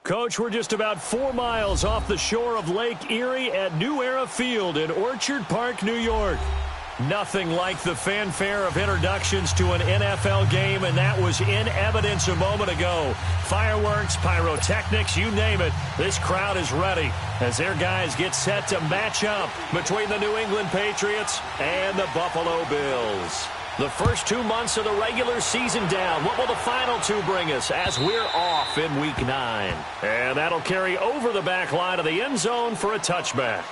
Coach, we're just about 4 miles off the shore of Lake Erie at New Era Field in Orchard Park, New York. Nothing like the fanfare of introductions to an NFL game, and that was in evidence a moment ago. Fireworks, pyrotechnics, you name it. This crowd is ready as their guys get set to match up between the New England Patriots and the Buffalo Bills. The first 2 months of the regular season down. What will the final 2 bring us as we're off in Week 9? And that'll carry over the back line of the end zone for a touchback.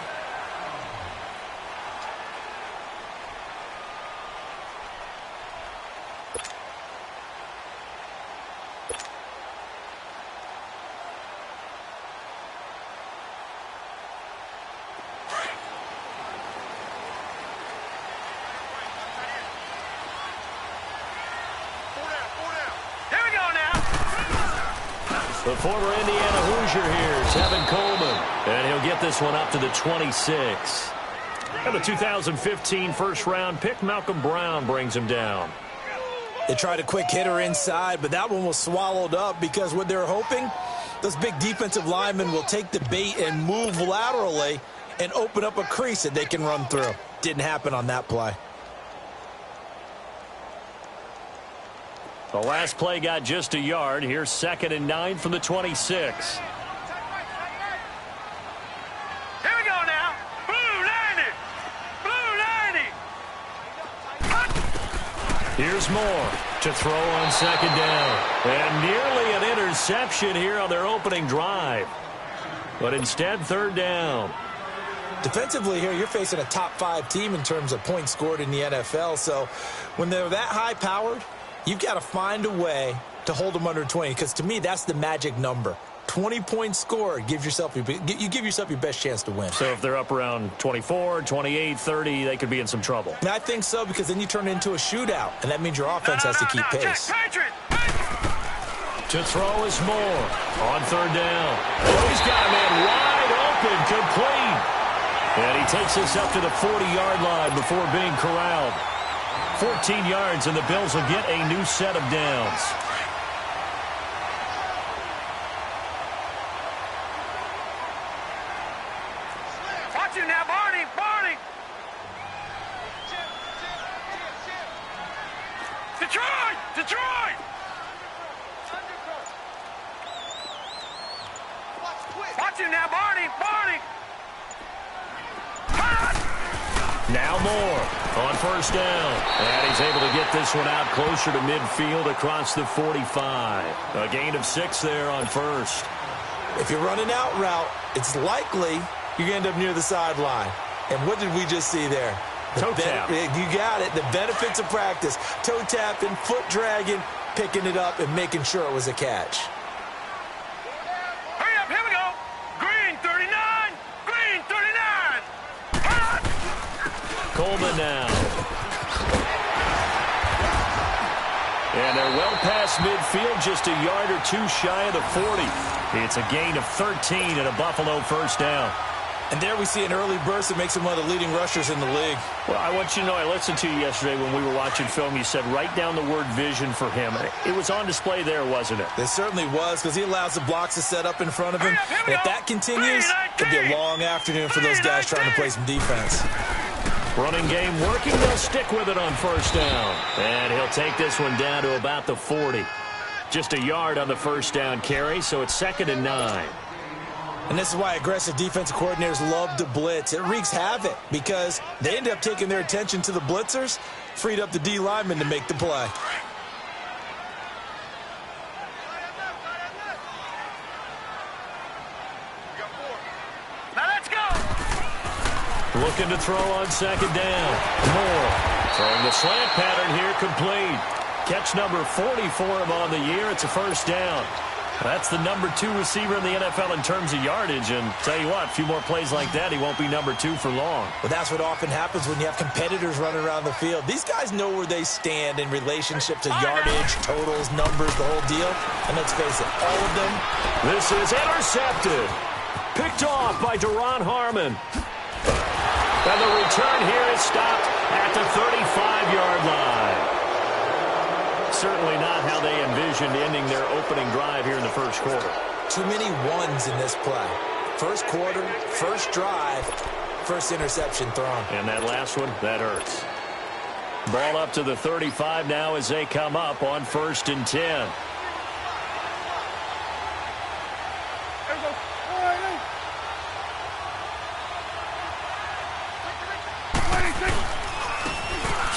The former Indiana Hoosier here, Tevin Coleman. And he'll get this one up to the 26. And the 2015 first-round pick, Malcolm Brown, brings him down. They tried a quick hitter inside, but that one was swallowed up because what they're hoping, those big defensive linemen will take the bait and move laterally and open up a crease that they can run through. Didn't happen on that play. The last play got just a yard. Here's 2nd and 9 from the 26. Here we go now. Blue 90. Blue 90. Here's Moore to throw on 2nd down. And nearly an interception here on their opening drive. But instead, 3rd down. Defensively here, you're facing a top 5 team in terms of points scored in the NFL. So when they're that high-powered, you've got to find a way to hold them under 20, because to me, that's the magic number. 20 points scored, you give yourself your best chance to win. So if they're up around 24, 28, 30, they could be in some trouble. And I think so, because then you turn it into a shootout, and that means your offense has to keep pace. To throw is Moore on 3rd down. Oh, he's got a man wide open, complete. And he takes this up to the 40-yard line before being corralled. 14 yards, and the Bills will get a new set of downs. Watch you now, Barney. Barney. Detroit. Detroit. Watch you now, Barney. Barney. Now Moore on 1st down. And he's able to get this one out closer to midfield across the 45. A gain of 6 there on 1st. If you're running out route, it's likely you're going to end up near the sideline. And what did we just see there? Toe tap. You got it. The benefits of practice. Toe tapping, foot dragging, picking it up, and making sure it was a catch. Hurry up. Here we go. Green 39. Green 39. Coleman now. And they're well past midfield, just a yard or 2 shy of the 40. It's a gain of 13 and a Buffalo 1st down. And there we see an early burst that makes him one of the leading rushers in the league. Well, I want you to know, I listened to you yesterday when we were watching film. You said write down the word vision for him. It was on display there, wasn't it? It certainly was, because he allows the blocks to set up in front of him. And if that continues, it'll be a long afternoon for those guys trying to play some defense. Running game working. They'll stick with it on 1st down. And he'll take this one down to about the 40. Just a yard on the 1st down carry, so it's 2nd and 9. And this is why aggressive defensive coordinators love to blitz. It wreaks havoc because they end up taking their attention to the blitzers, freed up the D lineman to make the play. Now let's go. Looking to throw on 2nd down. Moore throwing the slant pattern here, complete. Catch number 40 for him on the year. It's a 1st down. That's the number 2 receiver in the NFL in terms of yardage. And tell you what, a few more plays like that, he won't be number 2 for long. Well, that's what often happens when you have competitors running around the field. These guys know where they stand in relationship to yardage, totals, numbers, the whole deal. And let's face it, all of them. This is intercepted. Picked off by Duron Harmon. And the return here is stopped at the 35-yard line. Certainly not how they envisioned ending their opening drive here in the 1st quarter. Too many ones in this play. First quarter, first drive, first interception thrown. And that last one, that hurts. Ball up to the 35 now as they come up on 1st and 10.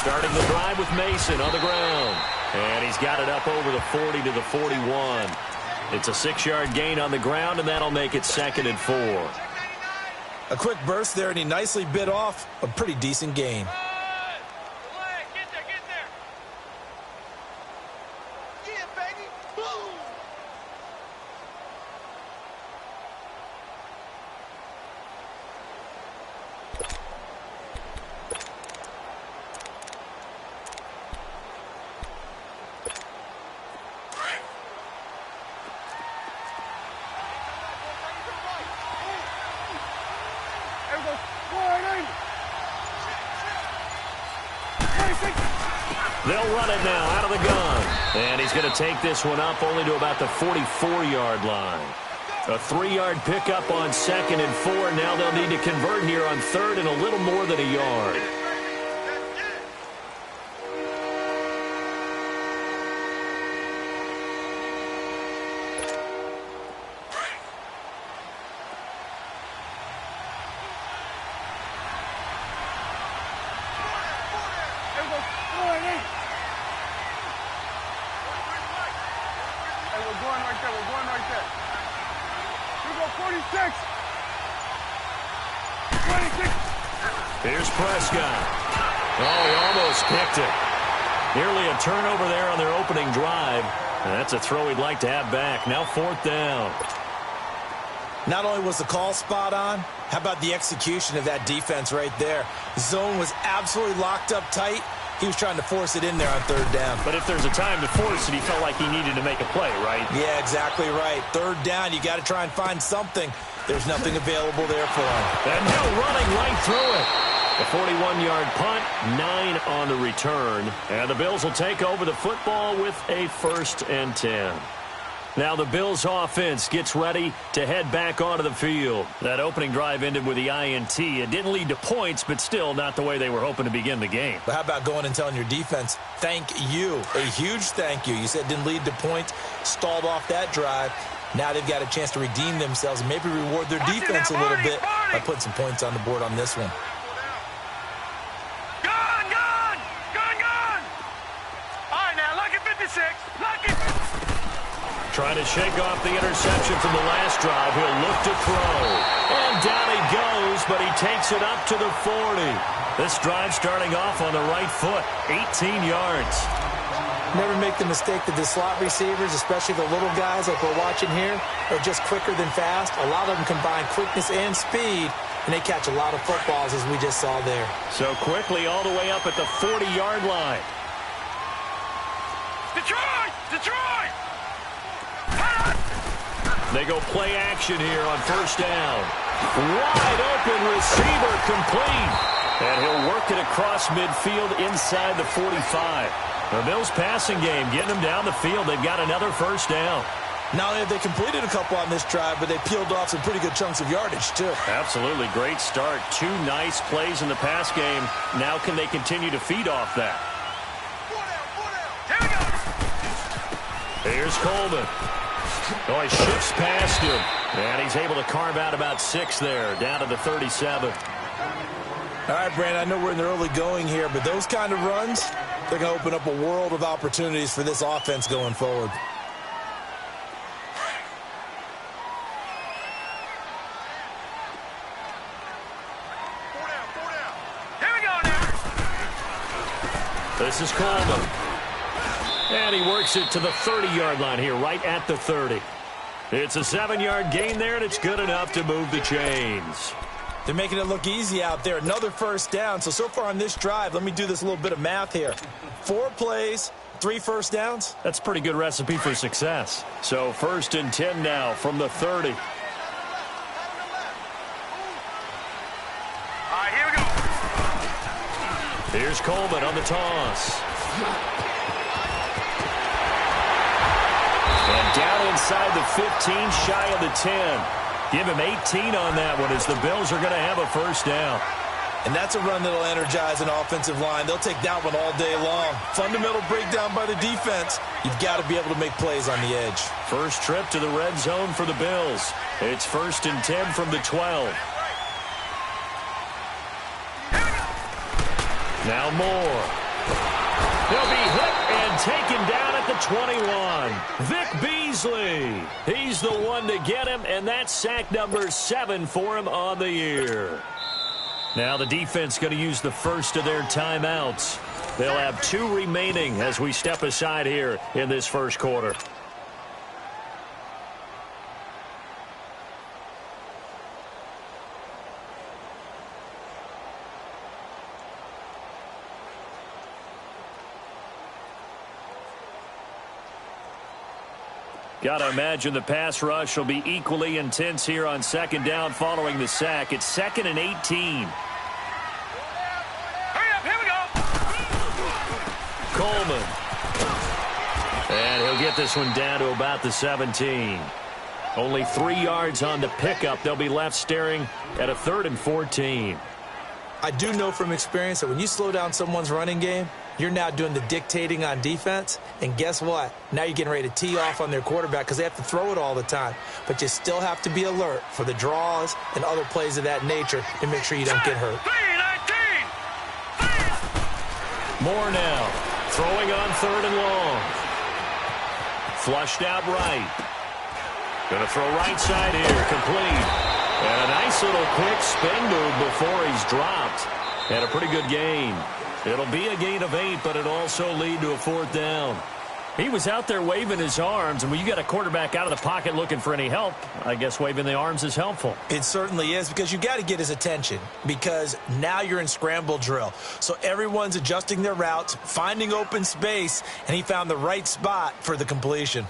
Starting the drive with Mason on the ground. And he's got it up over the 40 to the 41. It's a 6-yard gain on the ground, and that'll make it 2nd and 4. A quick burst there, and he nicely bit off a pretty decent gain. They'll run it now out of the gun. And he's going to take this one up only to about the 44-yard line. A 3-yard pickup on 2nd and 4. Now they'll need to convert here on 3rd and a little more than a yard. Here's Prescott. Oh, he almost picked it. Nearly a turnover there on their opening drive. And that's a throw he'd like to have back. Now 4th down. Not only was the call spot on, how about the execution of that defense right there? Zone was absolutely locked up tight. He was trying to force it in there on 3rd down. But if there's a time to force it, he felt like he needed to make a play, right? Yeah, exactly right. 3rd down, you got to try and find something. There's nothing available there for him. And Hill running right through it. A 41-yard punt, 9 on the return. And the Bills will take over the football with a 1st and 10. Now the Bills offense gets ready to head back onto the field. That opening drive ended with the INT. It didn't lead to points, but still not the way they were hoping to begin the game. But how about going and telling your defense, thank you, a huge thank you. You said it didn't lead to points, stalled off that drive. Now they've got a chance to redeem themselves and maybe reward their defense a little bit by putting some points on the board on this one. Trying to shake off the interception from the last drive. He'll look to throw. And down he goes, but he takes it up to the 40. This drive starting off on the right foot, 18 yards. Never make the mistake that the slot receivers, especially the little guys like we're watching here, are just quicker than fast. A lot of them combine quickness and speed, and they catch a lot of footballs, as we just saw there. So quickly all the way up at the 40-yard line. Detroit! Detroit! They go play action here on 1st down. Wide open receiver complete. And he'll work it across midfield inside the 45. The Bills passing game getting them down the field. They've got another 1st down. Not only have they completed a couple on this drive, but they peeled off some pretty good chunks of yardage, too. Absolutely. Great start. 2 nice plays in the pass game. Now can they continue to feed off that? Here's Coleman. Oh, he shifts past him. And he's able to carve out about 6 there, down to the 37. All right, Brandon, I know we're in the early going here, but those kind of runs, they're going to open up a world of opportunities for this offense going forward. Here we go now. This is Coleman. And he works it to the 30-yard line here, right at the 30. It's a 7-yard gain there, and it's good enough to move the chains. They're making it look easy out there. Another 1st down. So far on this drive, let me do this little bit of math here. 4 plays, 3 1st downs. That's a pretty good recipe for success. So 1st and 10 now from the 30. All right, here we go. Here's Coleman on the toss. And down inside the the 15, shy of the 10. Give him 18 on that one as the Bills are going to have a first down. And that's a run that'll energize an offensive line. They'll take that one all day long. Fundamental breakdown by the defense. You've got to be able to make plays on the edge. First trip to the red zone for the Bills. It's 1st and 10 from the 12. Now Moore. He'll be hit and taken down at the 21. Vic Beasley. He's the one to get him, and that's sack number 7 for him on the year. Now the defense going to use the first of their timeouts. They'll have 2 remaining as we step aside here in this first quarter. Got to imagine the pass rush will be equally intense here on 2nd down following the sack. It's 2nd and 18. Hurry up, here we go. Coleman. And he'll get this one down to about the 17. Only 3 yards on the pickup. They'll be left staring at a 3rd and 14. I do know from experience that when you slow down someone's running game, you're now doing the dictating on defense. And guess what? Now you're getting ready to tee off on their quarterback because they have to throw it all the time. But you still have to be alert for the draws and other plays of that nature to make sure you don't get hurt. 3-19. Moore now. Throwing on 3rd and long. Flushed out right. Going to throw right side here. Complete. And a nice little quick spin move before he's dropped. And a pretty good gain. It'll be a gain of 8, but it'll also lead to a 4th down. He was out there waving his arms, and when you got a quarterback out of the pocket looking for any help, I guess waving the arms is helpful. It certainly is, because you got to get his attention, because now you're in scramble drill. So everyone's adjusting their routes, finding open space, and he found the right spot for the completion.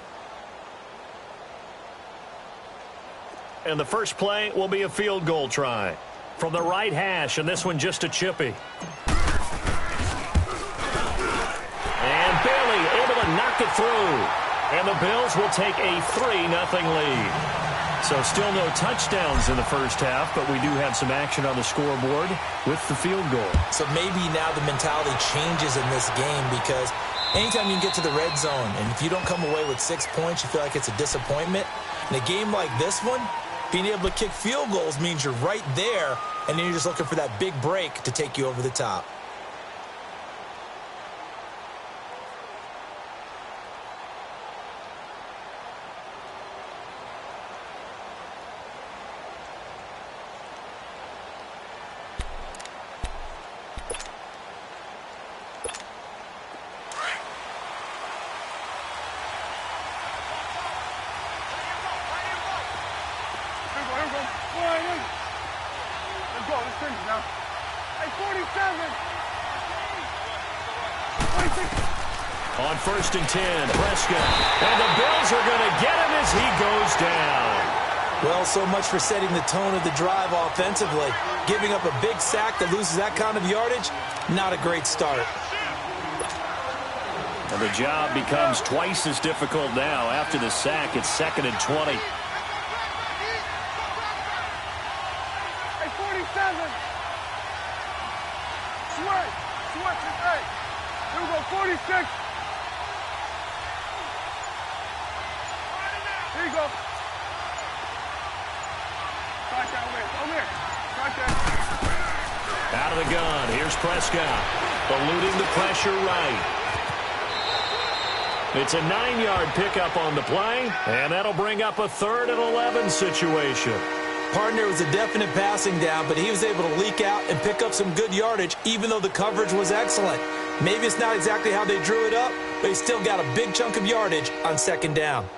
And the first play will be a field goal try from the right hash, and this one just a chippy. And barely able to knock it through. And the Bills will take a 3-0 lead. So still no touchdowns in the first half, but we do have some action on the scoreboard with the field goal. So maybe now the mentality changes in this game, because anytime you can get to the red zone, and if you don't come away with 6 points, you feel like it's a disappointment. In a game like this one, being able to kick field goals means you're right there, and then you're just looking for that big break to take you over the top. On 1st and 10, Prescott. And the Bills are going to get him as he goes down. Well, so much for setting the tone of the drive offensively. Giving up a big sack that loses that kind of yardage, not a great start. And the job becomes twice as difficult now. After the sack, it's 2nd and 20. Hey, 47. Switch. Hey. Here we go, 46. Here you go. Try that over here. Try that. Out of the gun. Here's Prescott. Eluding the pressure right. It's a 9-yard pickup on the play, and that'll bring up a 3rd and 11 situation. Partner was a definite passing down, but he was able to leak out and pick up some good yardage, even though the coverage was excellent. Maybe it's not exactly how they drew it up, but he still got a big chunk of yardage on 2nd down.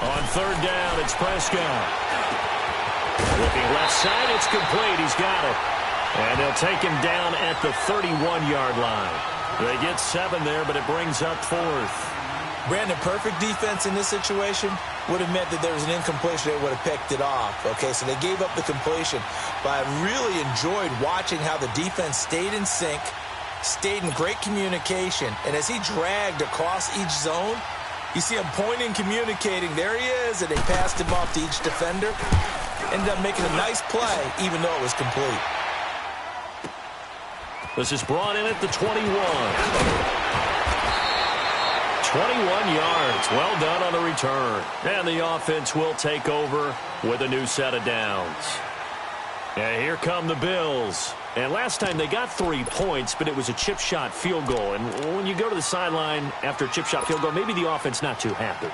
On 3rd down, it's Prescott. Looking left side, it's complete. He's got it. And they'll take him down at the 31-yard line. They get 7 there, but it brings up 4th. Brandon, perfect defense in this situation would have meant that there was an incompletion. They would have picked it off. Okay, so they gave up the completion. But I really enjoyed watching how the defense stayed in sync, stayed in great communication. And as he dragged across each zone, you see him pointing, communicating. There he is, and they passed him off to each defender. Ended up making a nice play, even though it was complete. This is brought in at the 21. 21 yards. Well done on the return. And the offense will take over with a new set of downs. And here come the Bills. And last time they got 3 points, but it was a chip shot field goal. And when you go to the sideline after a chip shot field goal, maybe the offense not too happy.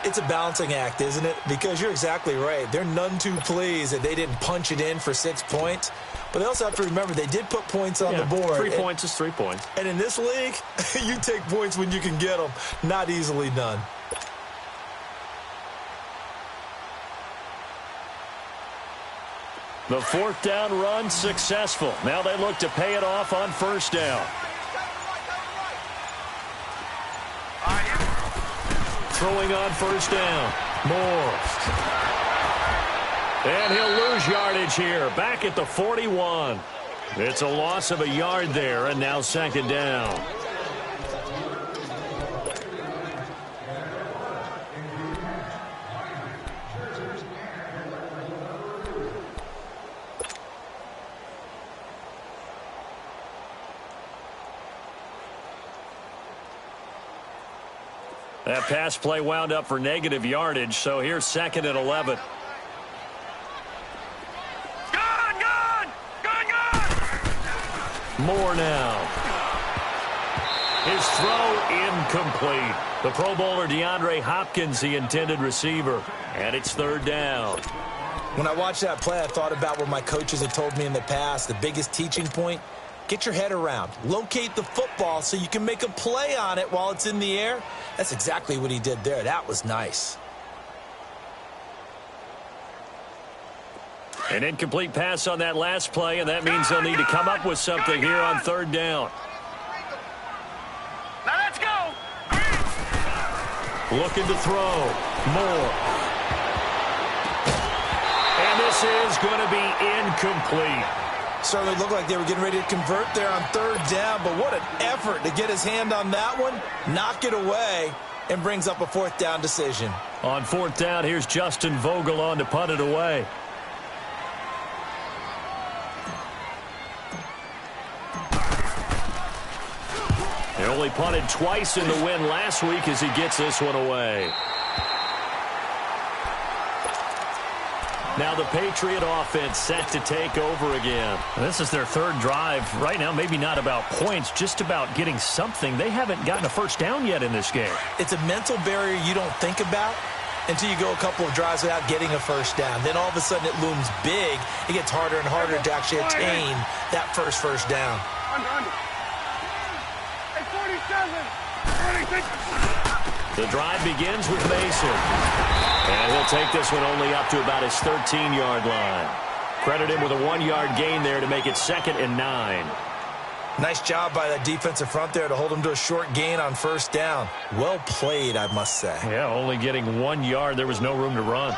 It's a balancing act, isn't it? Because you're exactly right. They're none too pleased that they didn't punch it in for 6 points. But they also have to remember they did put points on the board. 3 points is 3 points. And in this league, you take points when you can get them. Not easily done. The 4th down run successful. Now they look to pay it off on 1st down. Throwing on 1st down. Moore. And he'll lose yardage here. Back at the 41. It's a loss of a yard there, and now 2nd down. That pass play wound up for negative yardage, so here's 2nd and 11. Moore now. His throw incomplete. The Pro Bowler DeAndre Hopkins, the intended receiver. And it's 3rd down. When I watched that play, I thought about what my coaches had told me in the past. The biggest teaching point, get your head around. Locate the football so you can make a play on it while it's in the air. That's exactly what he did there. That was nice. An incomplete pass on that last play, and that means they'll need to come up with something here on 3rd down. Now let's go. Looking to throw. Moore. And this is going to be incomplete. Certainly looked like they were getting ready to convert there on 3rd down, but what an effort to get his hand on that one, knock it away, and brings up a 4th down decision. On 4th down, here's Justin Vogel on to punt it away. They only punted twice in the win last week as he gets this one away. Now the Patriot offense set to take over again. This is their 3rd drive. Right now, maybe not about points, just about getting something. They haven't gotten a 1st down yet in this game. It's a mental barrier you don't think about until you go a couple of drives without getting a 1st down. Then all of a sudden it looms big. It gets harder and harder to actually attain that first down. The drive begins with Mason. And he'll take this one only up to about his 13-yard line. Credit him with a 1-yard gain there to make it 2nd and 9. Nice job by that defensive front there to hold him to a short gain on 1st down. Well played, I must say. Yeah, only getting 1 yard. There was no room to run.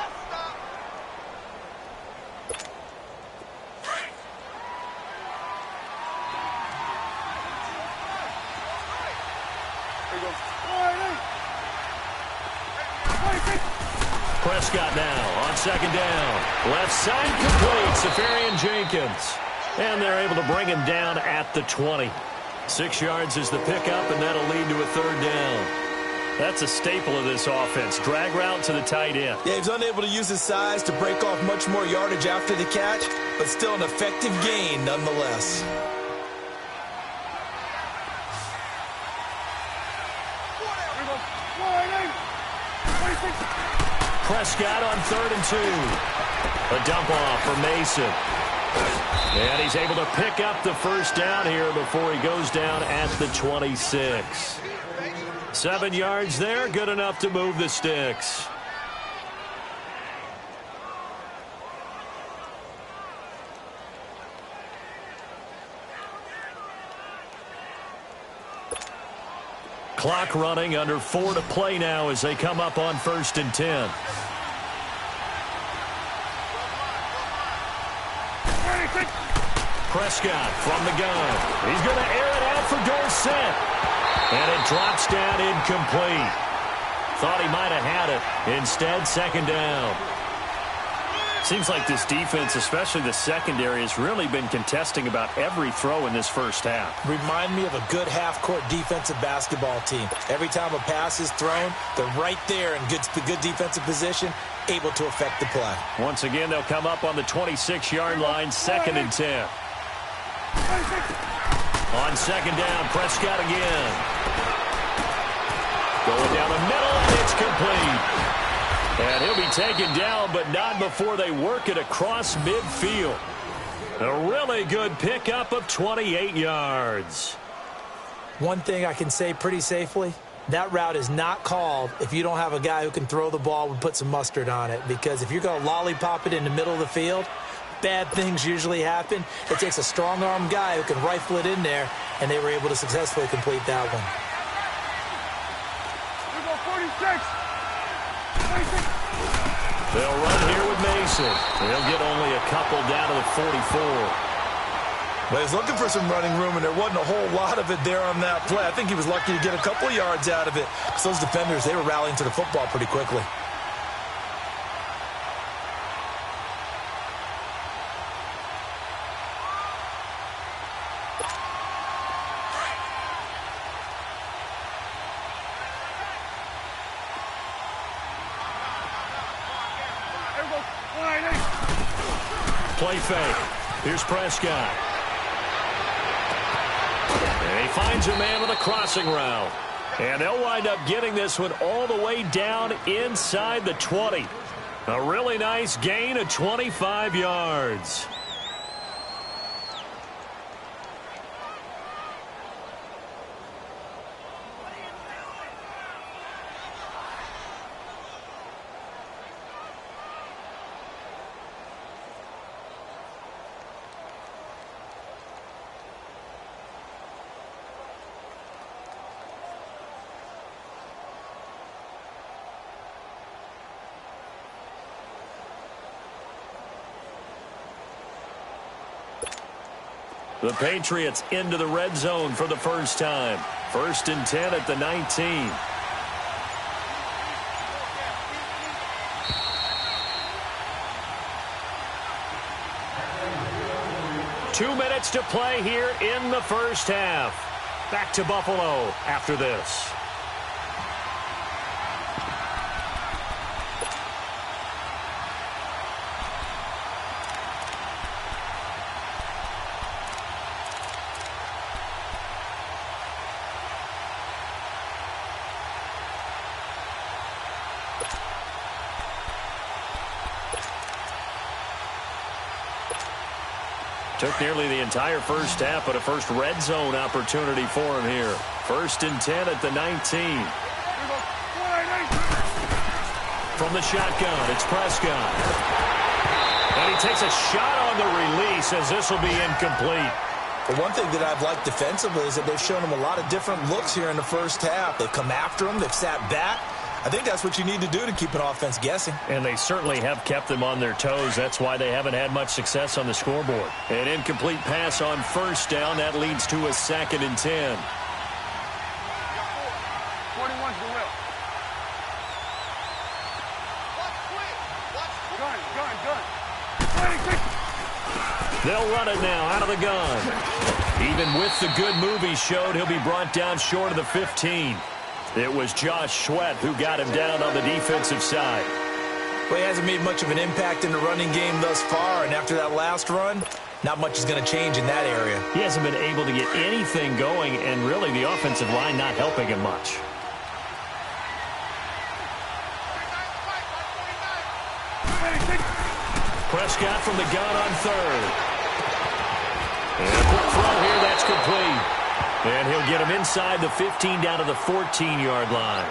Prescott now on 2nd down. Left side complete. Safarian Jenkins. And they're able to bring him down at the 20. 6 yards is the pickup, and that'll lead to a 3rd down. That's a staple of this offense. Drag route to the tight end. Yeah, he's unable to use his size to break off much more yardage after the catch, but still an effective gain nonetheless. Prescott on 3rd and 2. A dump off for Mason. And he's able to pick up the 1st down here before he goes down at the 26. 7 yards there, good enough to move the sticks. Clock running, under 4 to play now as they come up on 1st and 10. Prescott from the gun. He's going to air it out for Dorsett. And it drops down incomplete. Thought he might have had it. Instead, 2nd down. Seems like this defense, especially the secondary, has really been contesting about every throw in this first half. Remind me of a good half-court defensive basketball team. Every time a pass is thrown, they're right there in good defensive position, able to affect the play. Once again, they'll come up on the 26-yard line, 2nd and 10. On 2nd down, Prescott again. Going down the middle, and it's complete. And he'll be taken down, but not before they work it across midfield. A really good pickup of 28 yards. One thing I can say pretty safely, that route is not called if you don't have a guy who can throw the ball and put some mustard on it. Because if you're going to lollipop it in the middle of the field, bad things usually happen. It takes a strong-arm guy who can rifle it in there, and they were able to successfully complete that one. Here we go, 46. They'll run here with Mason. They'll get only a couple down to the 44. Well, he's looking for some running room, and there wasn't a whole lot of it there on that play. I think he was lucky to get a couple of yards out of it because those defenders, they were rallying to the football pretty quickly. Play fake. Here's Prescott. And he finds a man with a crossing route. And they'll wind up getting this one all the way down inside the 20. A really nice gain of 25 yards. The Patriots into the red zone for the first time. 1st and 10 at the 19. Two minutes to play here in the first half. Back to Buffalo after this. Took nearly the entire first half, but a first red zone opportunity for him here. 1st and 10 at the 19. From the shotgun, it's Prescott. And he takes a shot on the release as this will be incomplete. But one thing that I've liked defensively is that they've shown him a lot of different looks here in the first half. They've come after him. They've sat back. I think that's what you need to do to keep an offense guessing. And they certainly have kept them on their toes. That's why they haven't had much success on the scoreboard. An incomplete pass on 1st down. That leads to a 2nd and 10. 41's the whip. Gun. They'll run it now out of the gun. Even with the good move he showed, he'll be brought down short of the 15. It was Josh Sweat who got him down on the defensive side. Well, he hasn't made much of an impact in the running game thus far, and after that last run, not much is going to change in that area. He hasn't been able to get anything going, and really the offensive line not helping him much. Prescott from the gun on 3rd. And a quick throw here, that's complete. And he'll get him inside the 15 down to the 14-yard line.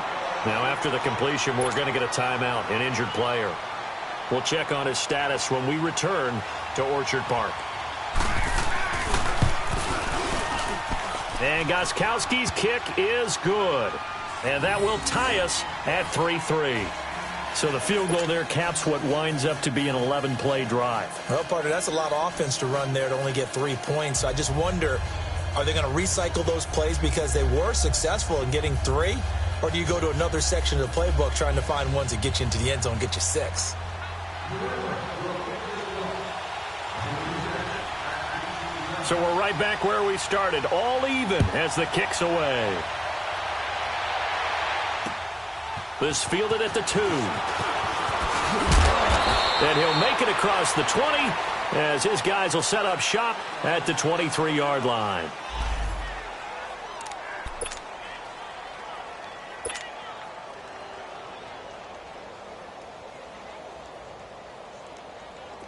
Now, after the completion, we're going to get a timeout, an injured player. We'll check on his status when we return to Orchard Park. And Gostkowski's kick is good. And that will tie us at 3-3. So the field goal there caps what winds up to be an 11-play drive. Well, partner, that's a lot of offense to run there to only get 3 points. So I just wonder, are they going to recycle those plays because they were successful in getting 3? Or do you go to another section of the playbook trying to find ones that get you into the end zone, get you 6? So we're right back where we started, all even as the kick's away. This fielded at the 2. And he'll make it across the 20 as his guys will set up shop at the 23-yard line.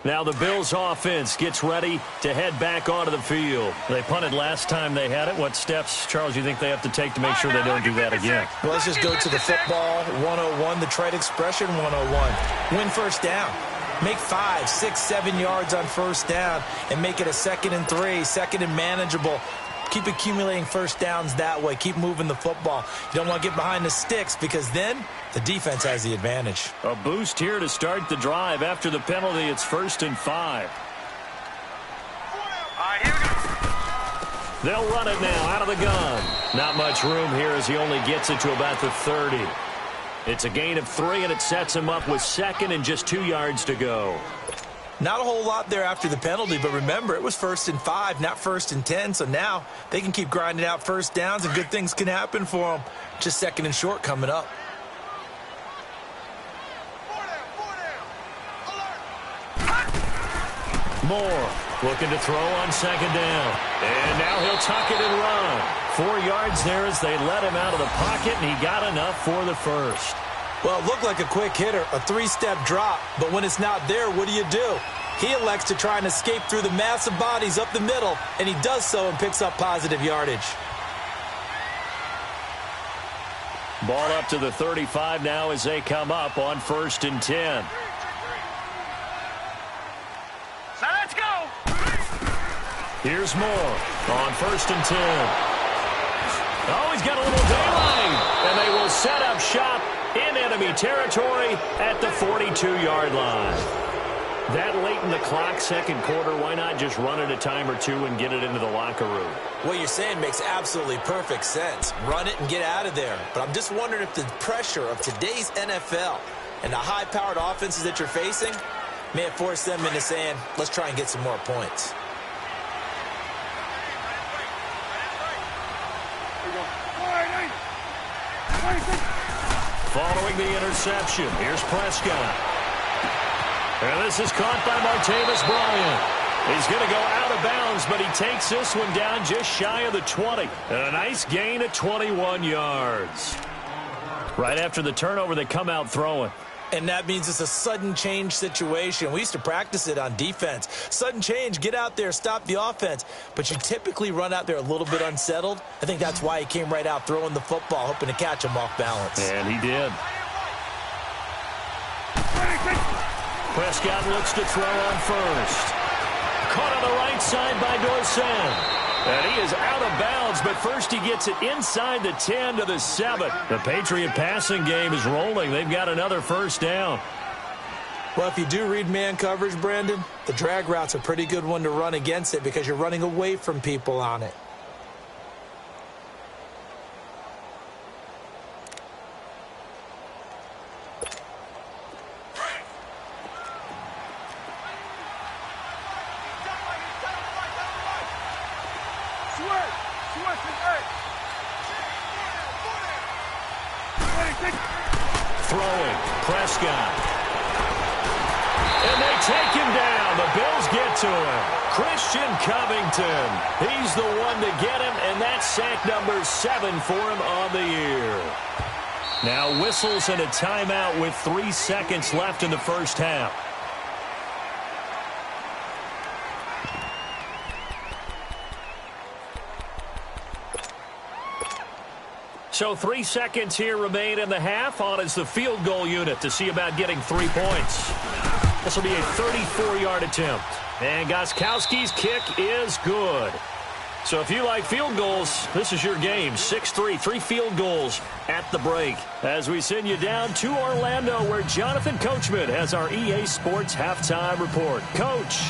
Now the Bills offense gets ready to head back onto the field. They punted last time they had it. What steps, Charles, you think they have to take to make sure they don't do that again? Well, let's just go to the football 101, the trade expression 101. Win first down. Make 5, 6, 7 yards on first down and make it a 2nd and 3, 2nd and manageable. Keep accumulating first downs that way. Keep moving the football. You don't want to get behind the sticks because then the defense has the advantage. A boost here to start the drive. After the penalty, it's 1st and 5. They'll run it now out of the gun. Not much room here as he only gets it to about the 30. It's a gain of 3, and it sets him up with 2nd and just 2 yards to go. Not a whole lot there after the penalty, but remember, it was 1st and 5, not 1st and 10, so now they can keep grinding out first downs, and good things can happen for them. Just 2nd and short coming up. Moore looking to throw on 2nd down. And now he'll tuck it and run. 4 yards there as they let him out of the pocket, and he got enough for the 1st. Well, it looked like a quick hitter, a 3-step drop, but when it's not there, what do? He elects to try and escape through the massive bodies up the middle, and he does so and picks up positive yardage. Ball up to the 35 now as they come up on 1st and 10. So let's go. Here's Moore on 1st and 10. Oh, he's got a little daylight, and they will set up shop in enemy territory at the 42-yard line. That late in the clock, 2nd quarter, why not just run it a time or 2 and get it into the locker room? What you're saying makes absolutely perfect sense. Run it and get out of there. But I'm just wondering if the pressure of today's NFL and the high-powered offenses that you're facing may have forced them into saying, let's try and get some more points. Following the interception, here's Prescott. And this is caught by Martavis Bryant. He's going to go out of bounds, but he takes this one down just shy of the 20. And a nice gain of 21 yards. Right after the turnover, they come out throwing. And that means it's a sudden change situation. We used to practice it on defense. Sudden change, get out there, stop the offense. But you typically run out there a little bit unsettled. I think that's why he came right out throwing the football, hoping to catch him off balance. And he did. Prescott looks to throw on 1st. Caught on the right side by Dorsett. And he is out of bounds, but first he gets it inside the 10 to the 7. The Patriot passing game is rolling. They've got another 1st down. Well, if you do read man coverage, Brandon, the drag route's a pretty good one to run against it because you're running away from people on it. Throwing, Prescott. And they take him down. The Bills get to him. Christian Covington. He's the one to get him, and that's sack number 7 for him on the year. Now whistles and a timeout with 3 seconds left in the 1st half. So 3 seconds here remain in the half. On is the field goal unit to see about getting 3 points. This will be a 34-yard attempt. And Gostkowski's kick is good. So if you like field goals, this is your game. 6-3, 3 field goals at the break. As we send you down to Orlando, where Jonathan Coachman has our EA Sports Halftime Report. Coach.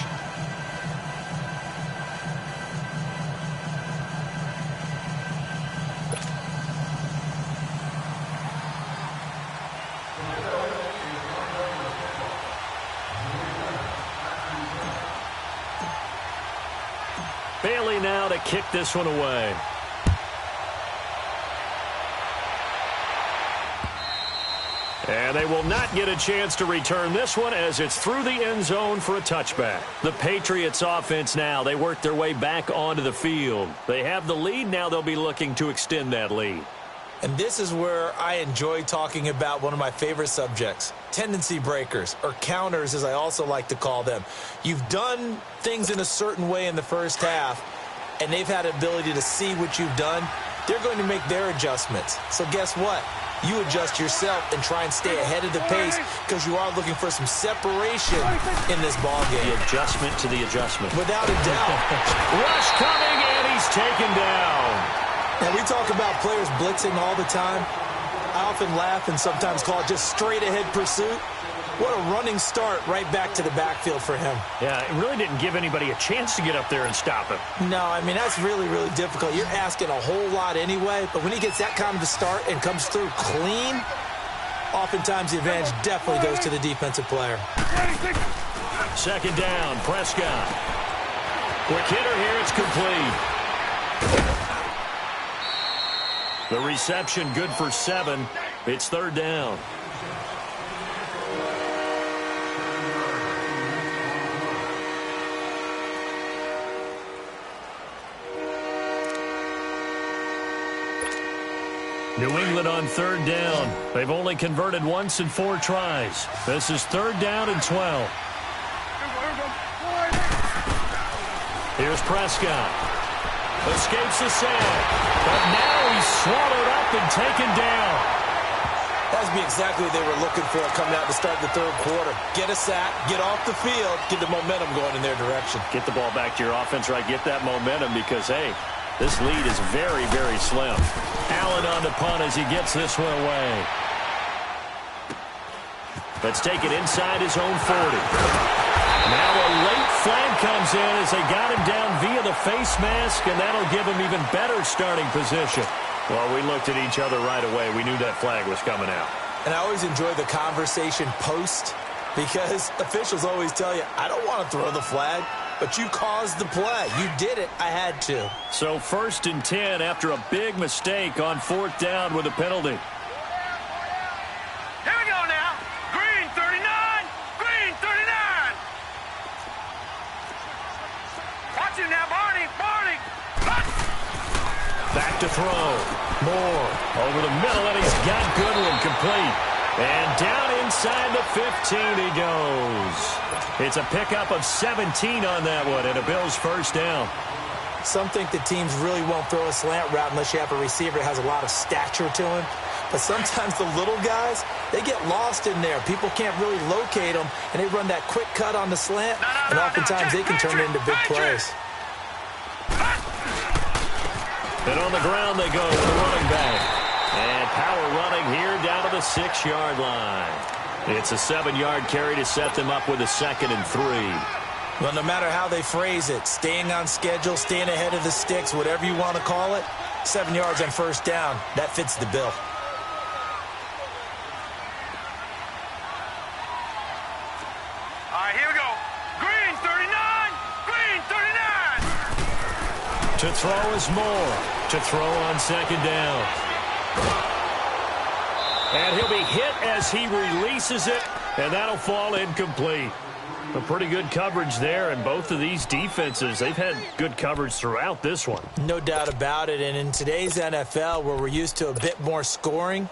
Bailey now to kick this one away. And they will not get a chance to return this one as it's through the end zone for a touchback. The Patriots offense now, they work their way back onto the field. They have the lead. Now they'll be looking to extend that lead. And this is where I enjoy talking about one of my favorite subjects, tendency breakers, or counters as I also like to call them. You've done things in a certain way in the first half, and they've had the ability to see what you've done. They're going to make their adjustments. So guess what? You adjust yourself and try and stay ahead of the pace because you are looking for some separation in this ballgame. The adjustment to the adjustment. Without a doubt. Rush coming, and he's taken down. Now, we talk about players blitzing all the time. I often laugh and sometimes call it just straight-ahead pursuit. What a running start right back to the backfield for him. Yeah, it really didn't give anybody a chance to get up there and stop him. No, I mean, that's really, really difficult. You're asking a whole lot anyway, but when he gets that kind of a start and comes through clean, oftentimes the advantage definitely goes to the defensive player. Second down, Prescott. Quick hitter here, it's complete. The reception good for 7. It's third down. New England on third down. They've only converted once in 4 tries. This is third down and 12. Here's Prescott. Escapes the sack. But now he's swallowed up and taken down. That's exactly what they were looking for coming out to start the third quarter. Get a sack, get off the field, get the momentum going in their direction. Get the ball back to your offense, right? Get that momentum because, hey, this lead is very, very slim. Allen on the punt as he gets this one away. Let's take it inside his own 40. Now a late flag comes in as they got him down via the face mask, and that'll give him even better starting position. Well, we looked at each other right away. We knew that flag was coming out. And I always enjoy the conversation post because officials always tell you, I don't want to throw the flag. But you caused the play. You did it. I had to. So 1st and 10 after a big mistake on 4th down with a penalty. Here we go now. Green 39. Green 39. Watch it now, Barney. Barney. Back to throw. Moore over the middle, and he's got Goodwin complete. And down inside the 15 he goes. It's a pickup of 17 on that one, and a Bills first down. Some think the teams really won't throw a slant route unless you have a receiver that has a lot of stature to him. But sometimes the little guys, they get lost in there. People can't really locate them, and they run that quick cut on the slant, and oftentimes they can turn it into big plays. And on the ground they go with the running back. And power running here down to the 6-yard line. It's a 7-yard carry to set them up with a 2nd and 3. Well, no matter how they phrase it, staying on schedule, staying ahead of the sticks, whatever you want to call it, 7 yards on first down, that fits the bill. All right, here we go. Green 39. Green 39. To throw is Moore. To throw on 2nd down. And he'll be hit as he releases it, and that'll fall incomplete. A pretty good coverage there, and both of these defenses, they've had good coverage throughout this one. No doubt about it, and in today's NFL, where we're used to a bit more scoring,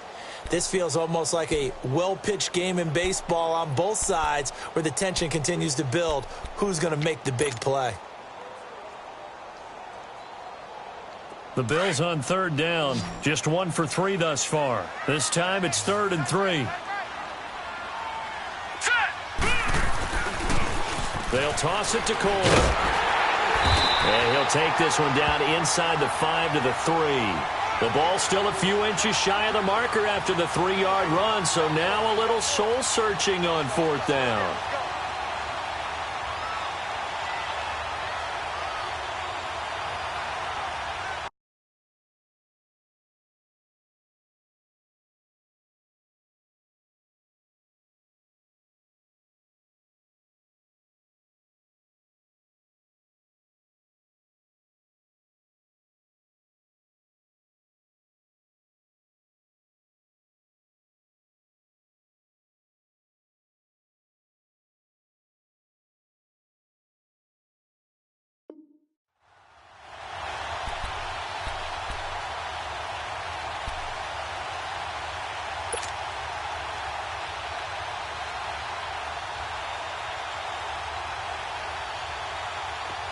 this feels almost like a well-pitched game in baseball on both sides where the tension continues to build. Who's going to make the big play? The Bills on 3rd down, just 1 for 3 thus far. This time it's 3rd and 3. They'll toss it to Cole. And he'll take this one down inside the 5 to the 3. The ball still a few inches shy of the marker after the 3-yard run, so now a little soul-searching on 4th down.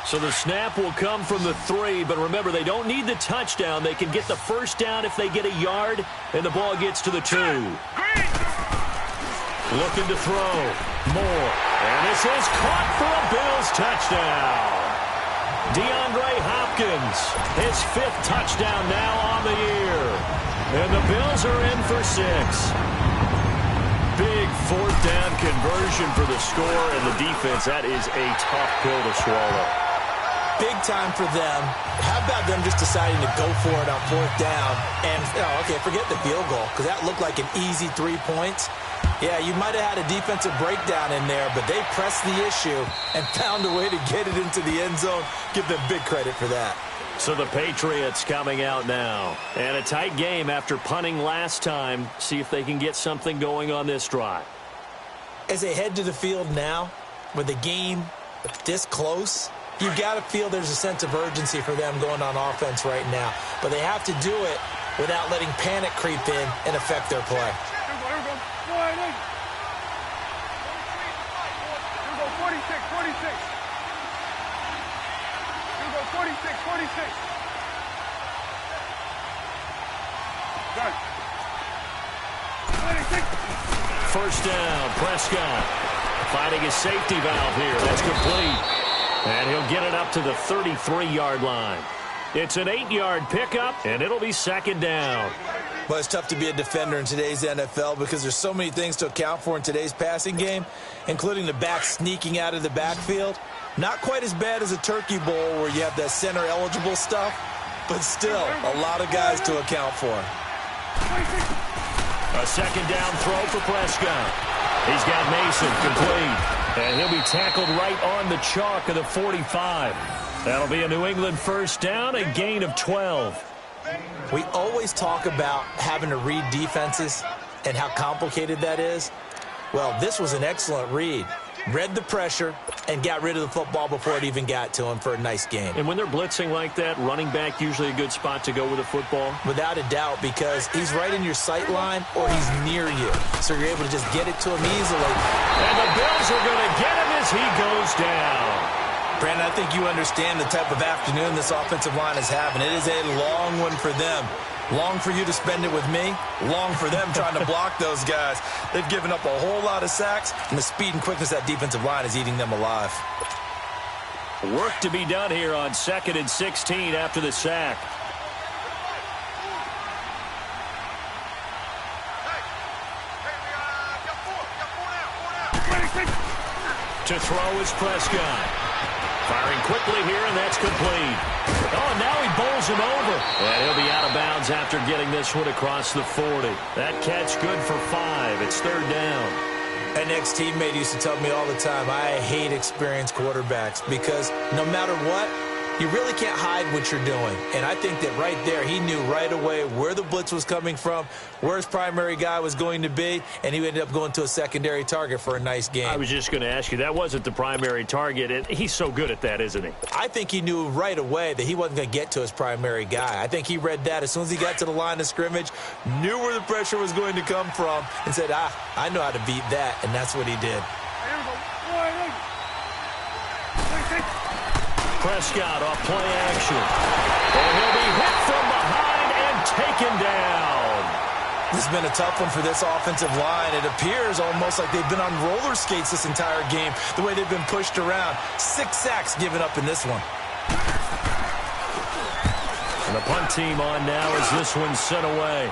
So the snap will come from the 3, but remember, they don't need the touchdown. They can get the first down if they get a yard, and the ball gets to the 2. Looking to throw. Moore. And this is caught for a Bills touchdown. DeAndre Hopkins, his 5th touchdown now on the year. And the Bills are in for 6. Big 4th down conversion for the score, and the defense, that is a tough pill to swallow. Big time for them. How about them just deciding to go for it on 4th down? And, okay, forget the field goal, because that looked like an easy 3 points. Yeah, you might have had a defensive breakdown in there, but they pressed the issue and found a way to get it into the end zone. Give them big credit for that. So the Patriots coming out now. And a tight game after punting last time. See if they can get something going on this drive. As they head to the field now, with the game this close, you've got to feel there's a sense of urgency for them going on offense right now. But they have to do it without letting panic creep in and affect their play. Here we go. 46. Here we go, 46. Done. 26. First down, Prescott finding his safety valve here. That's complete. And he'll get it up to the 33-yard line. It's an 8-yard pickup, and it'll be 2nd down. Well, it's tough to be a defender in today's NFL because there's so many things to account for in today's passing game, including the back sneaking out of the backfield. Not quite as bad as a turkey bowl where you have that center-eligible stuff, but still a lot of guys to account for. A 2nd down throw for Prescott. He's got Mason complete, and he'll be tackled right on the chalk of the 45. That'll be a New England first down, a gain of 12. We always talk about having to read defenses and how complicated that is. Well, this was an excellent read. Read the pressure and got rid of the football before it even got to him for a nice gain. And when they're blitzing like that, running back usually a good spot to go with the football? Without a doubt, because he's right in your sight line or he's near you. So you're able to just get it to him easily. And the Bills are going to get him as he goes down. Brandon, I think you understand the type of afternoon this offensive line is having. It is a long one for them. Long for you to spend it with me. Long for them trying to block those guys. They've given up a whole lot of sacks, and the speed and quickness of that defensive line is eating them alive. Work to be done here on 2nd and 16 after the sack. To throw is Prescott. Firing quickly here, and that's complete. Oh, and now he bowls him over. And he'll be out of bounds after getting this one across the 40. That catch good for 5. It's 3rd down. An ex-teammate used to tell me all the time, I hate experienced quarterbacks because no matter what, you really can't hide what you're doing. And I think that right there, he knew right away where the blitz was coming from, where his primary guy was going to be, and he ended up going to a secondary target for a nice game. I was just going to ask you, that wasn't the primary target. And he's so good at that, isn't he? I think he knew right away that he wasn't going to get to his primary guy. I think he read that as soon as he got to the line of scrimmage, knew where the pressure was going to come from, and said, I know how to beat that, and that's what he did. Prescott off play action. And he'll be hit from behind and taken down. This has been a tough one for this offensive line. It appears almost like they've been on roller skates this entire game, the way they've been pushed around. 6 sacks given up in this one. And the punt team on now as this one's sent away.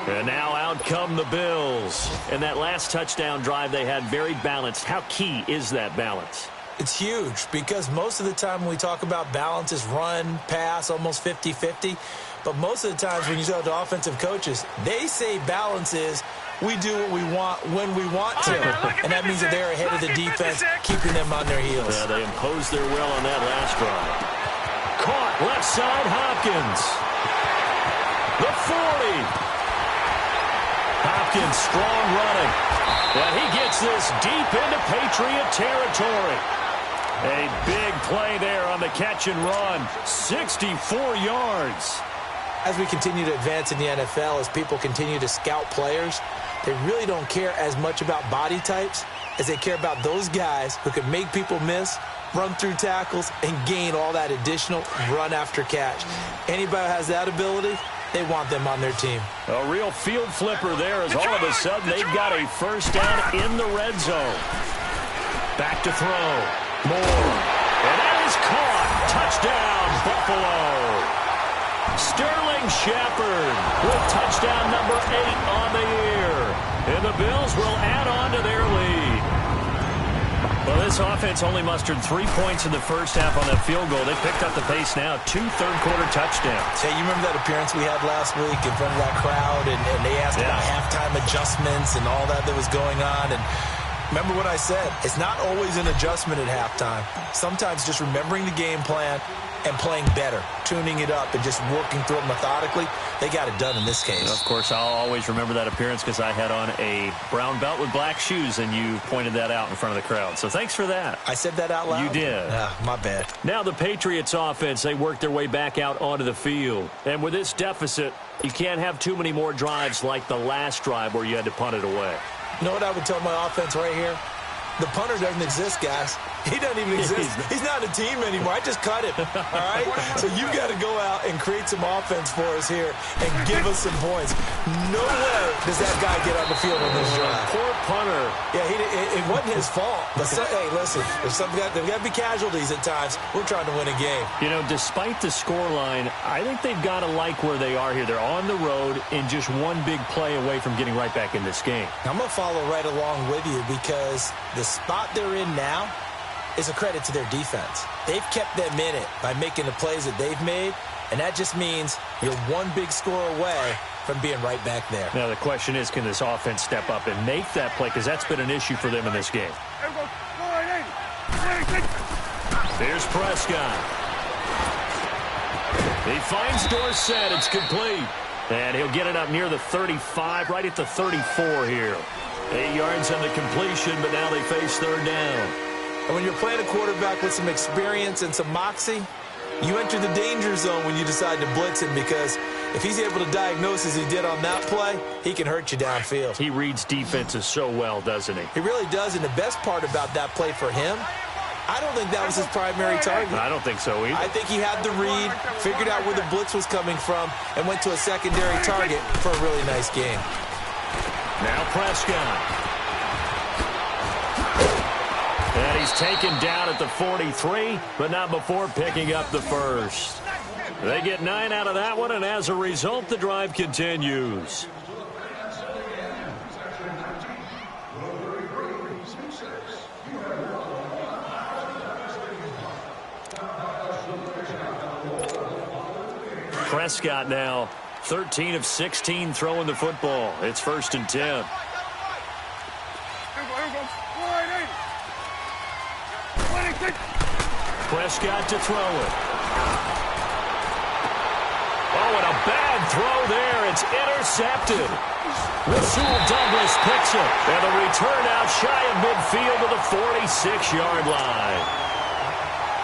And now out come the Bills. And that last touchdown drive they had very balanced. How key is that balance? It's huge because most of the time when we talk about balance is run, pass, almost 50-50. But most of the times when you talk to offensive coaches, they say balance is we do what we want when we want to. And that means that they're ahead of the defense, keeping them on their heels. Yeah, they imposed their will on that last drive. Caught left side Hopkins. The 40. Hopkins strong running. And he gets this deep into Patriot territory. A big play there on the catch and run. 64 yards. As we continue to advance in the NFL, as people continue to scout players, they really don't care as much about body types as they care about those guys who can make people miss, run through tackles, and gain all that additional run after catch. Anybody who has that ability, they want them on their team. A real field flipper there as all of a sudden they've got a first down in the red zone. Back to throw. Moore. And that is caught. Touchdown, Buffalo. Sterling Shepard with touchdown number 8 on the year. And the Bills will add on to their lead. Well, this offense only mustered 3 points in the first half on that field goal. They picked up the pace now. 2 third-quarter touchdowns. Hey, you remember that appearance we had last week in front of that crowd, and they asked about halftime adjustments and all that was going on, and remember what I said. It's not always an adjustment at halftime. Sometimes just remembering the game plan and playing better, tuning it up, and just working through it methodically. They got it done in this case. Of course, I'll always remember that appearance because I had on a brown belt with black shoes, and you pointed that out in front of the crowd. So thanks for that. I said that out loud? You did. My bad. Now the Patriots offense, they work their way back out onto the field. And with this deficit, you can't have too many more drives like the last drive where you had to punt it away. You know what I would tell my offense right here? The punter doesn't exist, guys. He doesn't even exist. He's not a team anymore. I just cut him, all right? So you got to go out and create some offense for us here and give us some points. No way does that guy get on the field on this drive. Poor punter. Yeah, it wasn't his fault. But, hey, listen, there's got to be casualties at times. We're trying to win a game. You know, despite the scoreline, I think they've got to like where they are here. They're on the road and just one big play away from getting right back in this game. I'm going to follow right along with you because the spot they're in now is a credit to their defense. They've kept them in it by making the plays that they've made, and that just means you're one big score away from being right back there. Now the question is, can this offense step up and make that play? Because that's been an issue for them in this game. Here's Prescott. He finds Dorsett. It's complete. And he'll get it up near the 35, right at the 34 here. 8 yards on the completion, but now they face third down. And when you're playing a quarterback with some experience and some moxie, you enter the danger zone when you decide to blitz him, because if he's able to diagnose as he did on that play, he can hurt you downfield. He reads defenses so well, doesn't he? He really does, and the best part about that play for him, I don't think that was his primary target. I don't think so either. I think he had the read, figured out where the blitz was coming from, and went to a secondary target for a really nice game. Now Prescott. And he's taken down at the 43, but not before picking up the first. They get 9 out of that one, and as a result, the drive continues. Prescott now 13 of 16 throwing the football. It's 1st and 10. Prescott to throw it. Oh, and a bad throw there. It's intercepted. Rasul Douglas picks it. And the return out shy of midfield to the 46-yard line.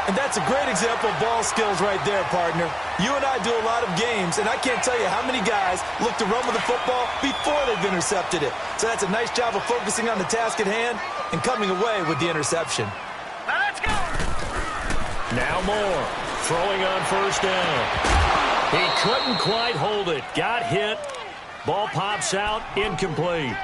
And that's a great example of ball skills right there, partner. You and I do a lot of games, and I can't tell you how many guys look to run with the football before they've intercepted it. So that's a nice job of focusing on the task at hand and coming away with the interception. Let's go! Now Moore throwing on 1st down. He couldn't quite hold it. Got hit. Ball pops out. Incomplete.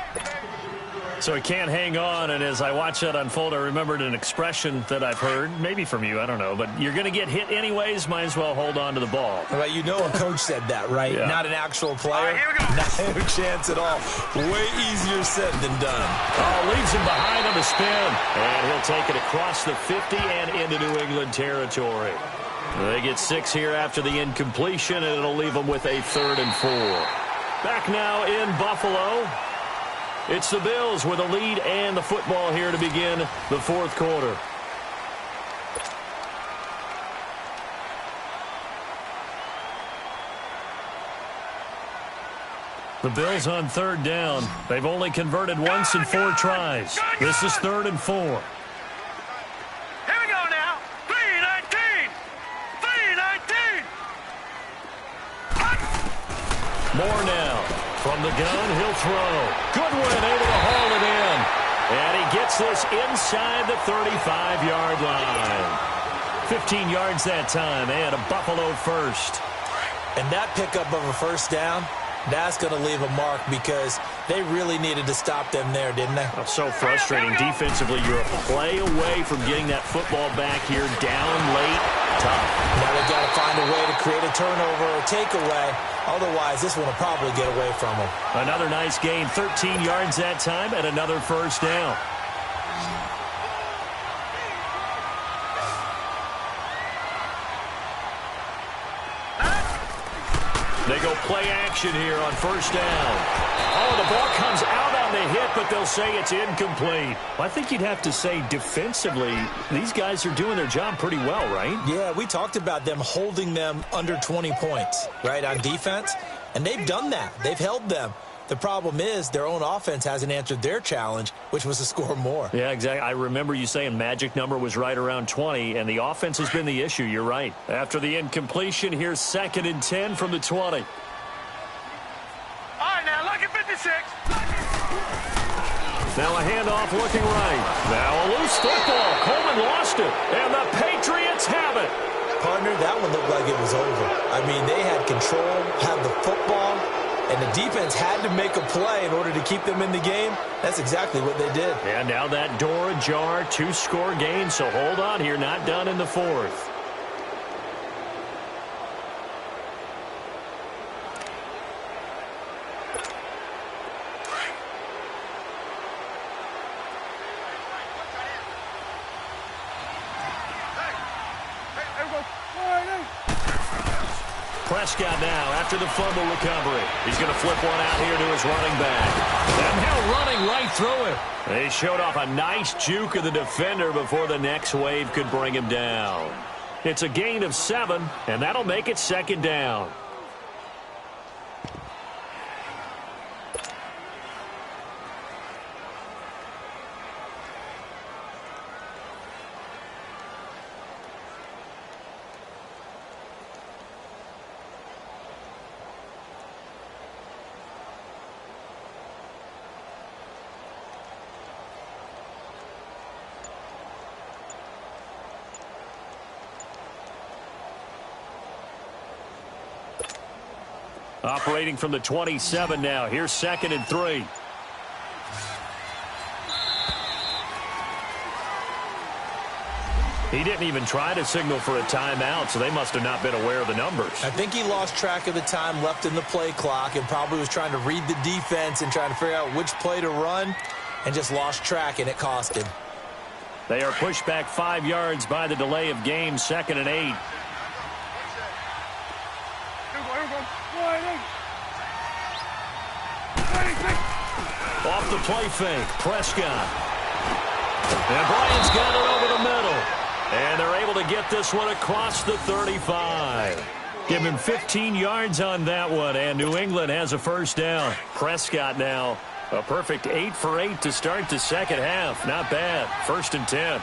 So he can't hang on, and as I watch that unfold, I remembered an expression that I've heard, maybe from you, I don't know, but you're going to get hit anyways, might as well hold on to the ball. Well, you know a coach said that, right? Yeah. Not an actual player. Here we go. Not a chance at all. Way easier said than done. Oh, leaves him behind on the spin, and he'll take it across the 50 and into New England territory. They get 6 here after the incompletion, and it'll leave them with a 3rd and 4. Back now in Buffalo. It's the Bills with a lead and the football here to begin the 4th quarter. The Bills on 3rd down. They've only converted once in 4 tries. This is 3rd and 4. Here we go now. 3-19. 3-19. More now. From the gun, he'll throw. Goodwin able to haul it in. And he gets this inside the 35-yard line. 15 yards that time, and a Buffalo first. And that pickup of a first down, that's going to leave a mark because they really needed to stop them there, didn't they? Oh, so frustrating. Defensively, you're a play away from getting that football back here down late. Tough. Now they've got to find a way to create a turnover or takeaway. Otherwise, this one will probably get away from them. Another nice gain, 13 yards that time, and another first down. They go play action here on first down. Oh, the ball comes out on the hit, but they'll say it's incomplete. Well, I think you'd have to say defensively, these guys are doing their job pretty well, right? Yeah, we talked about them holding them under 20 points, right, on defense. And they've done that. They've held them. The problem is their own offense hasn't answered their challenge, which was to score more. Yeah, exactly. I remember you saying magic number was right around 20, and the offense has been the issue. You're right. After the incompletion, here's 2nd and 10 from the 20. All right, now, look at 56. Now a handoff looking right. Now a loose football. Coleman lost it, and the Patriots have it. Partner, that one looked like it was over. I mean, they had control, had the football, and the defense had to make a play in order to keep them in the game. That's exactly what they did. And now that door ajar, 2-score game, so hold on here, not done in the 4th. Prescott now after the fumble recovery. He's going to flip one out here to his running back. And now running right through it. They showed off a nice juke of the defender before the next wave could bring him down. It's a gain of 7, and that'll make it 2nd down. Operating from the 27 now. Here's 2nd and 3. He didn't even try to signal for a timeout, so they must have not been aware of the numbers. I think he lost track of the time left in the play clock and probably was trying to read the defense and trying to figure out which play to run and just lost track, and it cost him. They are pushed back 5 yards by the delay of game, 2nd and 8. Off the play fake, Prescott. And Bryant's got it over the middle. And they're able to get this one across the 35. Give him 15 yards on that one, and New England has a first down. Prescott now, a perfect 8 for 8 to start the second half. Not bad. 1st and 10.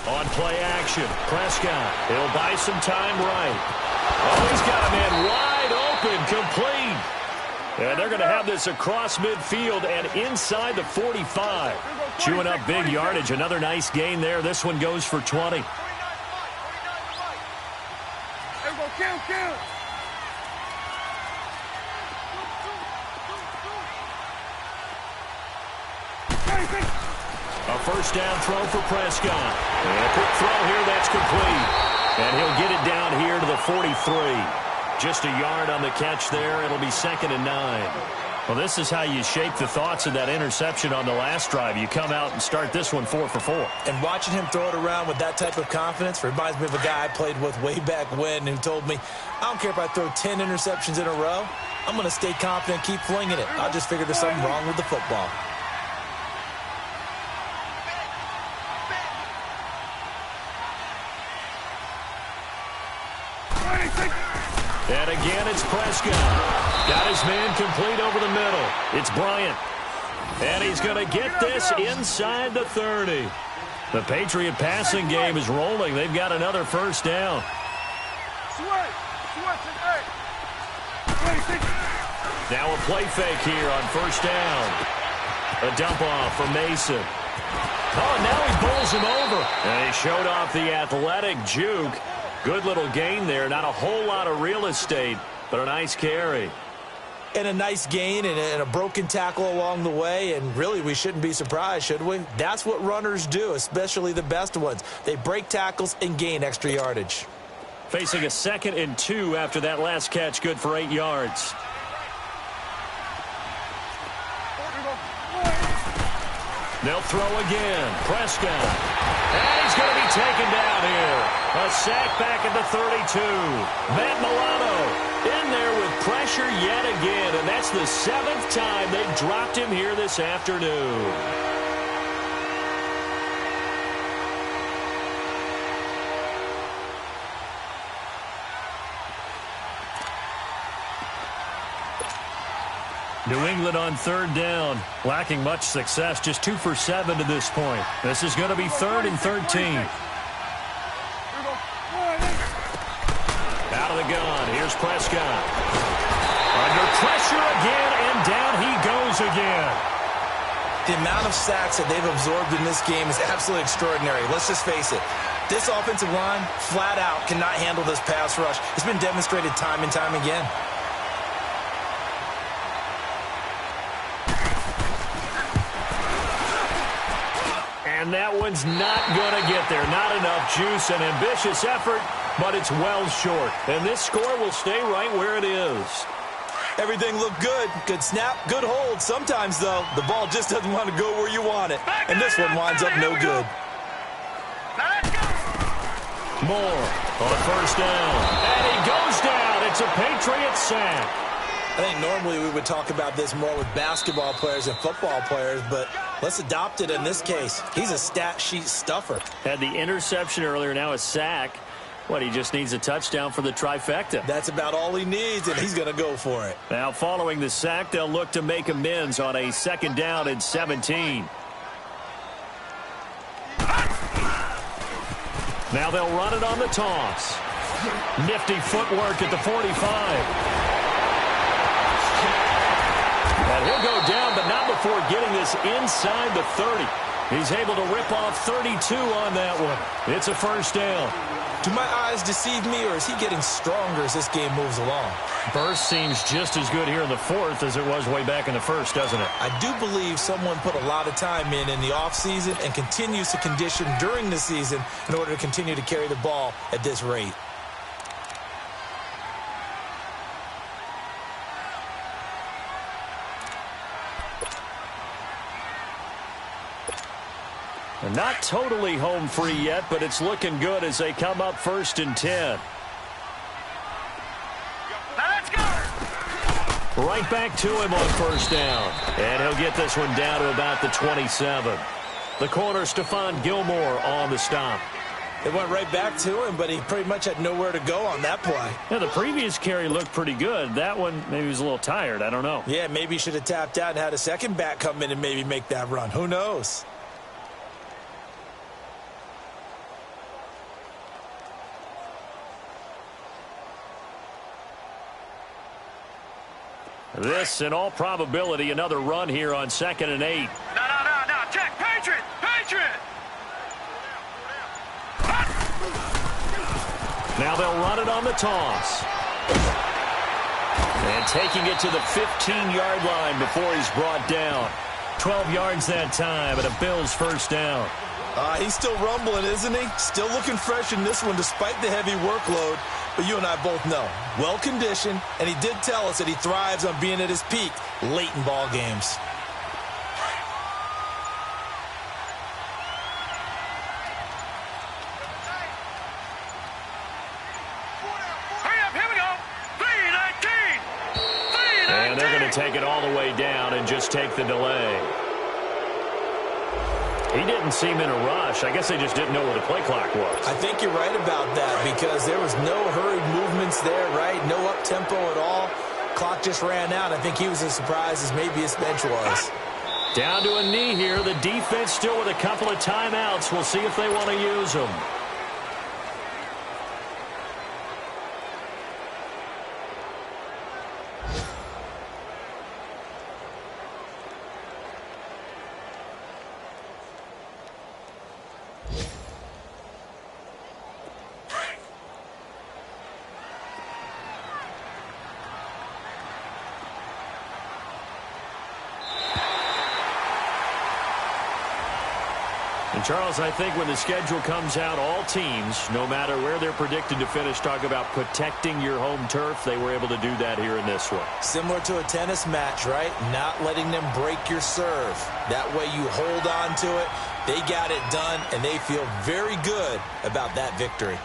On play action, Prescott. He'll buy some time right. Oh, he's got a man wide open, complete. And they're going to have this across midfield and inside the 45. Chewing up big yardage. Another nice gain there. This one goes for 20. A first down throw for Prescott. And a quick throw here that's complete. And he'll get it down here to the 43. Just a yard on the catch there. It'll be 2nd and 9. Well, this is how you shape the thoughts of that interception on the last drive. You come out and start this one 4 for 4. And watching him throw it around with that type of confidence reminds me of a guy I played with way back when who told me, I don't care if I throw 10 interceptions in a row. I'm going to stay confident and keep flinging it. I just figured there's something wrong with the football. And again, it's Prescott. Got his man complete over the middle. It's Bryant. And he's going to get this inside the 30. The Patriot passing game is rolling. They've got another first down. Now a play fake here on first down. A dump off for Mason. Oh, and now he bowls him over. And he showed off the athletic juke. Good little gain there. Not a whole lot of real estate, but a nice carry. And a nice gain and a broken tackle along the way. And really, we shouldn't be surprised, should we? That's what runners do, especially the best ones. They break tackles and gain extra yardage. Facing a 2nd and 2 after that last catch, good for 8 yards. They'll throw again. Prescott. And he's going to be taken down here. A sack back at the 32. Matt Milano in there with pressure yet again. And that's the 7th time they've dropped him here this afternoon. New England on 3rd down, lacking much success, just 2 for 7 to this point. This is going to be 3rd and 13. Out of the gun, here's Prescott. Under pressure again, and down he goes again. The amount of sacks that they've absorbed in this game is absolutely extraordinary. Let's just face it. This offensive line, flat out, cannot handle this pass rush. It's been demonstrated time and time again. And that one's not going to get there. Not enough juice. An ambitious effort, but it's well short. And this score will stay right where it is. Everything looked good. Good snap, good hold. Sometimes, though, the ball just doesn't want to go where you want it. And this one winds up no good. Moore on first down. And he goes down. It's a Patriot sack. I think normally we would talk about this more with basketball players and football players, but let's adopt it in this case. He's a stat sheet stuffer. Had the interception earlier, now a sack. What, he just needs a touchdown for the trifecta. That's about all he needs, and he's going to go for it. Now, following the sack, they'll look to make amends on a 2nd down and 17. Now they'll run it on the toss. Nifty footwork at the 45. And he'll go down, but not before getting this inside the 30. He's able to rip off 32 on that one. It's a first down. Do my eyes deceive me, or is he getting stronger as this game moves along? Burst seems just as good here in the 4th as it was way back in the 1st, doesn't it? I do believe someone put a lot of time in the offseason and continues to condition during the season in order to continue to carry the ball at this rate. And not totally home free yet, but it's looking good as they come up 1st and 10. Let's go! Right back to him on first down. And he'll get this one down to about the 27. The corner, Stephon Gilmore, on the stop. It went right back to him, but he pretty much had nowhere to go on that play. Yeah, the previous carry looked pretty good. That one, maybe he was a little tired. I don't know. Yeah, maybe he should have tapped out and had a second back come in and maybe make that run. Who knows? This, in all probability, another run here on 2nd and 8. No. Check. Patriot. Now they'll run it on the toss. And taking it to the 15-yard line before he's brought down. 12 yards that time, and a Bills first down. He's still rumbling, isn't he? Still looking fresh in this one despite the heavy workload. But you and I both know, well-conditioned, and he did tell us that he thrives on being at his peak late in ball games. Hurry up, here we go. 3-19. And they're going to take it all the way down and just take the delay. He didn't seem in a rush. I guess they just didn't know where the play clock was. I think you're right about that because there was no hurried movements there, right? No up-tempo at all. Clock just ran out. I think he was as surprised as maybe his bench was. Down to a knee here. The defense still with a couple of timeouts. We'll see if they want to use them. And Charles, I think when the schedule comes out, all teams, no matter where they're predicted to finish, talk about protecting your home turf. They were able to do that here in this one. Similar to a tennis match, right? Not letting them break your serve. That way you hold on to it. They got it done, and they feel very good about that victory.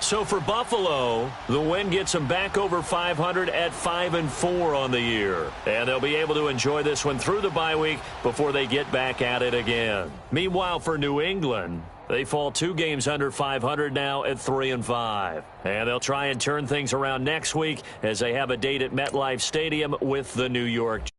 So for Buffalo, the win gets them back over 500 at 5-4 on the year. And they'll be able to enjoy this one through the bye week before they get back at it again. Meanwhile, for New England, they fall 2 games under 500 now at 3-5. And they'll try and turn things around next week as they have a date at MetLife Stadium with the New York